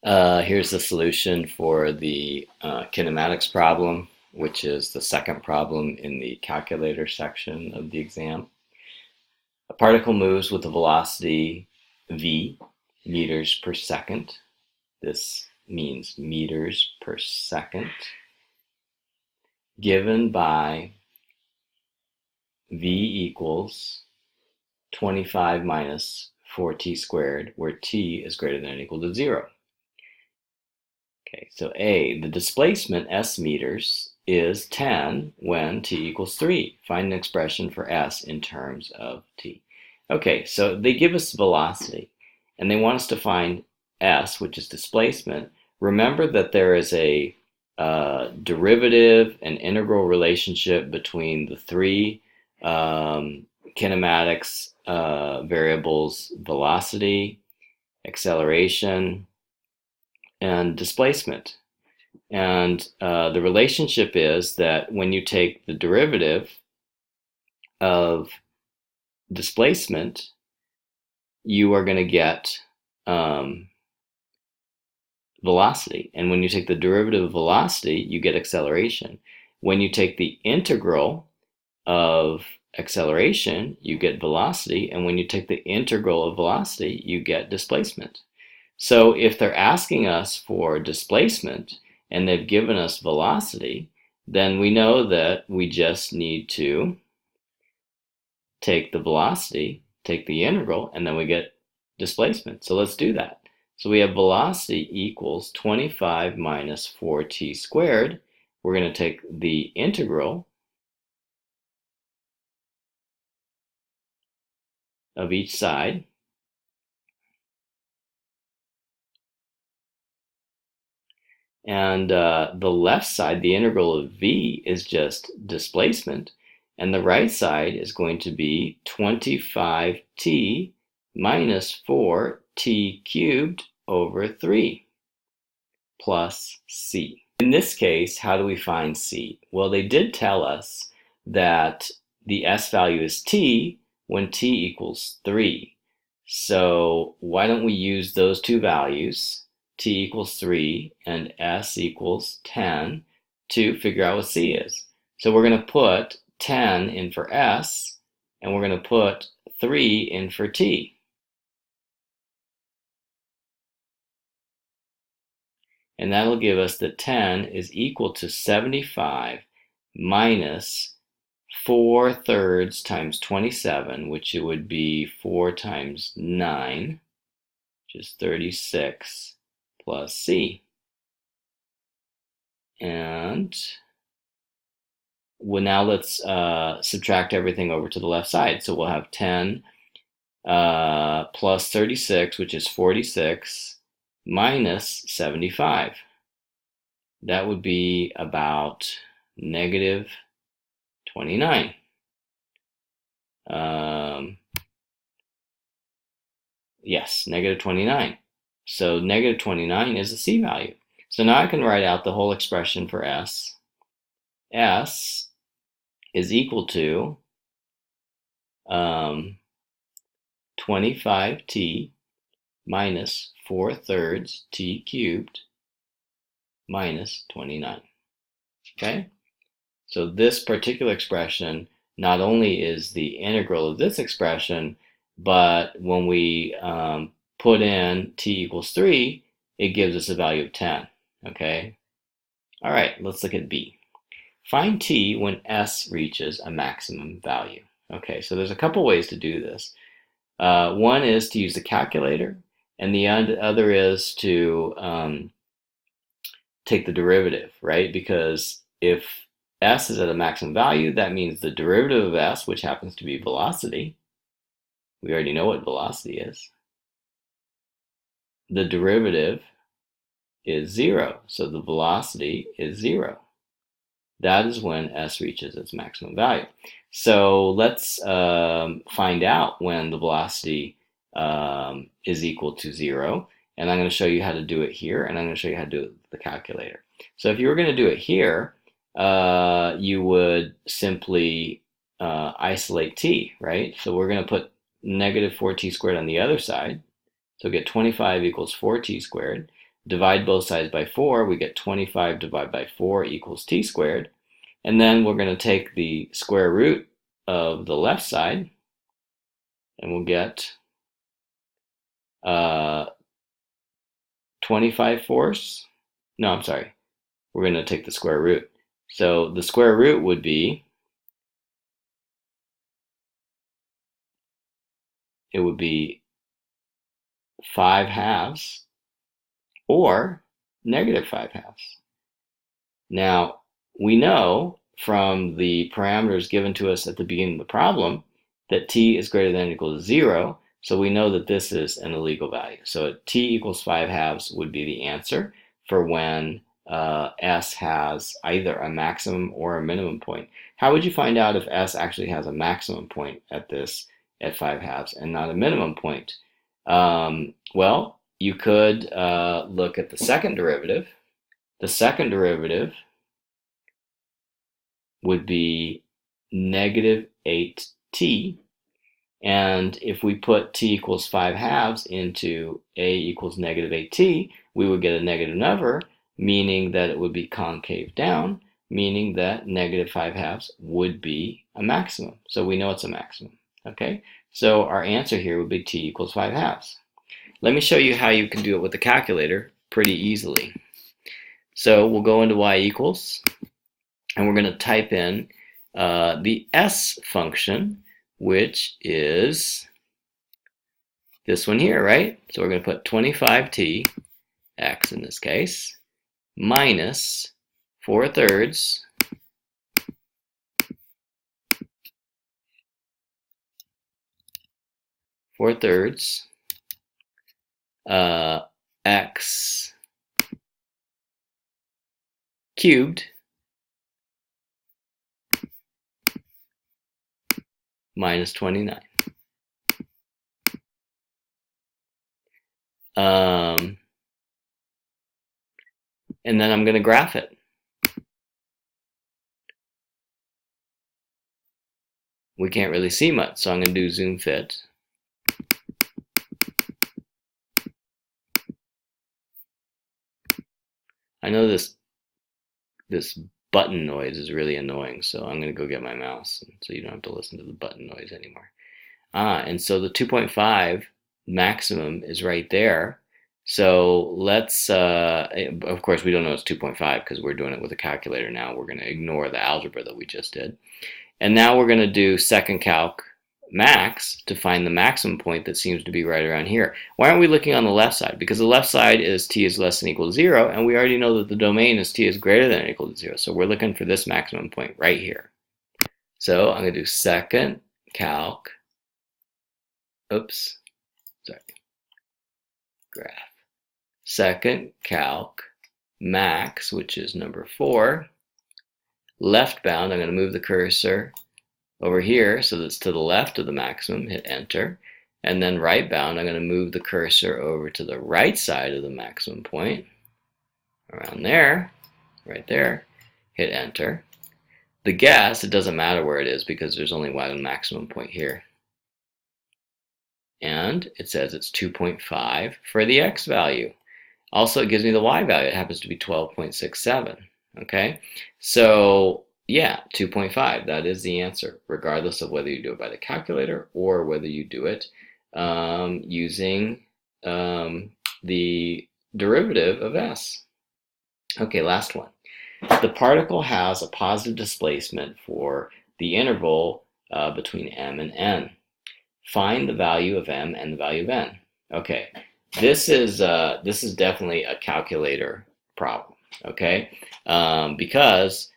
Here's the solution for the kinematics problem, which is the second problem in the calculator section of the exam. A particle moves with a velocity v, meters per second. This means meters per second, given by v equals 25 minus 4t squared, where t is greater than or equal to 0. Okay, so A, the displacement s meters is 10 when t equals 3. Find an expression for s in terms of t. Okay, so they give us velocity, and they want us to find s, which is displacement. Remember that there is a derivative and integral relationship between the three kinematics variables: velocity, acceleration, and displacement. And the relationship is that when you take the derivative of displacement, you are going to get velocity. And when you take the derivative of velocity, you get acceleration. When you take the integral of acceleration, you get velocity. And when you take the integral of velocity, you get displacement. So if they're asking us for displacement and they've given us velocity, then we know that we just need to take the velocity, take the integral, and then we get displacement. So let's do that. So we have velocity equals 25 minus 4t squared. We're going to take the integral of each side. And the left side, the integral of v, is just displacement. And the right side is going to be 25t minus 4t cubed over 3 plus c. In this case, how do we find c? Well, they did tell us that the s value is t when t equals 3. So why don't we use those two values, t equals 3 and s equals 10, to figure out what c is? So we're going to put 10 in for s, and we're going to put 3 in for t. And that'll give us that 10 is equal to 75 minus 4/3 times 27, which it would be 4 times 9, which is 36, plus c. And well, now let's subtract everything over to the left side. So we'll have 10 plus 36, which is 46, minus 75. That would be about negative 29. Yes, negative 29. So negative 29 is the c value. So now I can write out the whole expression for s. S is equal to 25t minus 4/3 t cubed minus 29. Okay? So this particular expression not only is the integral of this expression, but when we put in t equals 3, it gives us a value of 10. Okay? All right, let's look at B. Find t when s reaches a maximum value. Okay, so there's a couple ways to do this. One is to use the calculator, and the other is to take the derivative, right? Because if s is at a maximum value, that means the derivative of s, which happens to be velocity, we already know what velocity is, the derivative is 0, so the velocity is 0. That is when s reaches its maximum value. So let's find out when the velocity is equal to 0. And I'm going to show you how to do it here, and I'm going to show you how to do it with the calculator. So if you were going to do it here, you would simply isolate t, right? So we're going to put negative 4t squared on the other side. So get 25 equals 4t squared. divide both sides by 4, we get 25 divided by 4 equals t squared. And then we're going to take the square root of the left side, and we'll get 25 fourths. No, I'm sorry. We're going to take the square root. So the square root would be, it would be 5 halves or negative 5 halves. Now, we know from the parameters given to us at the beginning of the problem that t is greater than or equal to 0, so we know that this is an illegal value. So t equals 5 halves would be the answer for when S has either a maximum or a minimum point. How would you find out if S actually has a maximum point at 5 halves and not a minimum point? Well, you could look at the second derivative. The second derivative would be negative 8t. And if we put t equals 5 halves into a equals negative 8t, we would get a negative number, meaning that it would be concave down, meaning that negative 5 halves would be a maximum. So we know it's a maximum. Okay, so our answer here would be t equals 5 halves. Let me show you how you can do it with the calculator pretty easily. So we'll go into y equals, and we're going to type in the s function, which is this one here, right? So we're going to put 25t, x in this case, minus 4/3 x cubed minus 29. And then I'm going to graph it. We can't really see much, so I'm going to do zoom fit. I know this button noise is really annoying, so I'm going to go get my mouse so you don't have to listen to the button noise anymore. And so the 2.5 maximum is right there. So let's, of course, we don't know it's 2.5 because we're doing it with a calculator now. We're going to ignore the algebra that we just did. And now we're going to do second calc max to find the maximum point that seems to be right around here. Why aren't we looking on the left side? Because the left side is t is less than or equal to 0, and we already know that the domain is t is greater than or equal to 0. So we're looking for this maximum point right here. So I'm going to do second calc, graph. Second calc max, which is number 4. Left bound, I'm going to move the cursor over here so that's to the left of the maximum, hit enter. And then right bound, I'm going to move the cursor over to the right side of the maximum point, around there, right there, hit enter. The guess, it doesn't matter where it is because there's only one maximum point here. And it says it's 2.5 for the x value. Also, it gives me the y value. It happens to be 12.67. Okay, so yeah, 2.5, that is the answer, regardless of whether you do it by the calculator or whether you do it using the derivative of s. Okay, last one. The particle has a positive displacement for the interval between m and n. Find the value of m and the value of n. Okay, this is definitely a calculator problem. Okay, because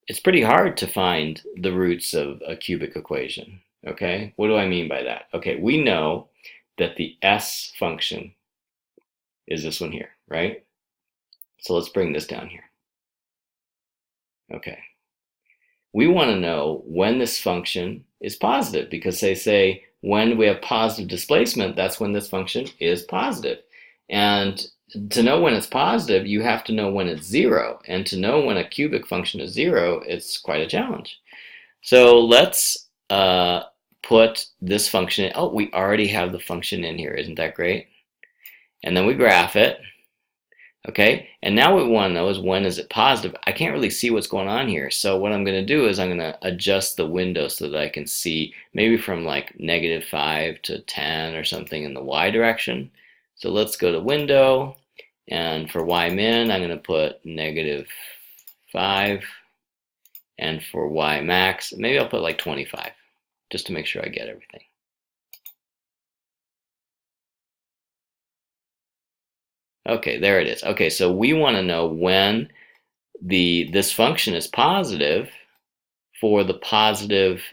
it's pretty hard to find the roots of a cubic equation. Okay, what do I mean by that? Okay, we know that the s function is this one here, right? So let's bring this down here. Okay, we want to know when this function is positive, because they say when we have positive displacement, that's when this function is positive. And to know when it's positive, you have to know when it's 0. And to know when a cubic function is 0, it's quite a challenge. So let's put this function in. Oh, we already have the function in here. Isn't that great? and then we graph it. Okay, and now what we want to know is when is it positive. I can't really see what's going on here, so what I'm going to do is I'm going to adjust the window so that I can see maybe from like -5 to 10 or something in the y direction. So let's go to window, and for y min I'm going to put -5, and for y max maybe I'll put like 25 just to make sure I get everything. Okay, there it is. Okay, so we want to know when this function is positive for the positive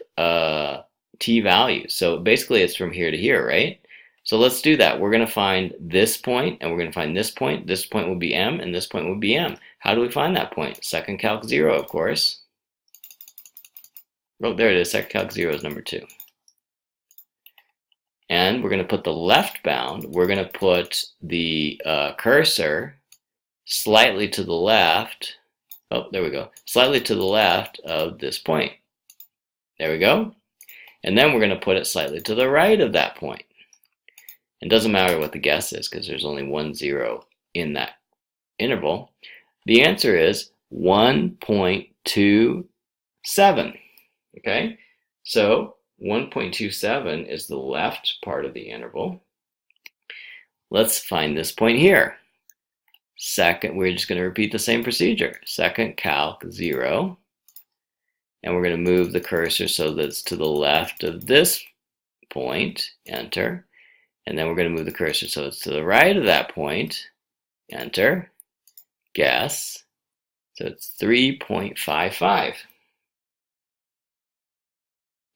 t value. So basically it's from here to here, right? So let's do that. We're going to find this point, and we're going to find this point. This point would be m, and this point would be m. How do we find that point? Second calc 0, of course. Oh, there it is. Second calc 0 is number 2. And we're going to put the left bound. We're going to put the cursor slightly to the left. Oh, there we go. Slightly to the left of this point. There we go. And then we're going to put it slightly to the right of that point. It doesn't matter what the guess is because there's only 1 0 in that interval. The answer is 1.27. Okay? So 1.27 is the left part of the interval. Let's find this point here. Second, we're just going to repeat the same procedure. Second calc 0. And we're going to move the cursor so that it's to the left of this point. Enter. And then we're going to move the cursor so it's to the right of that point. Enter. Guess. So it's 3.55.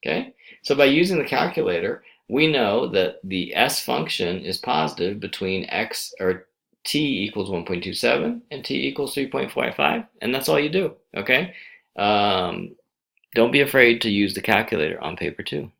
Okay? So by using the calculator, we know that the s function is positive between x or t equals 1.27 and t equals 3.55, and that's all you do. Okay? Don't be afraid to use the calculator on paper 2.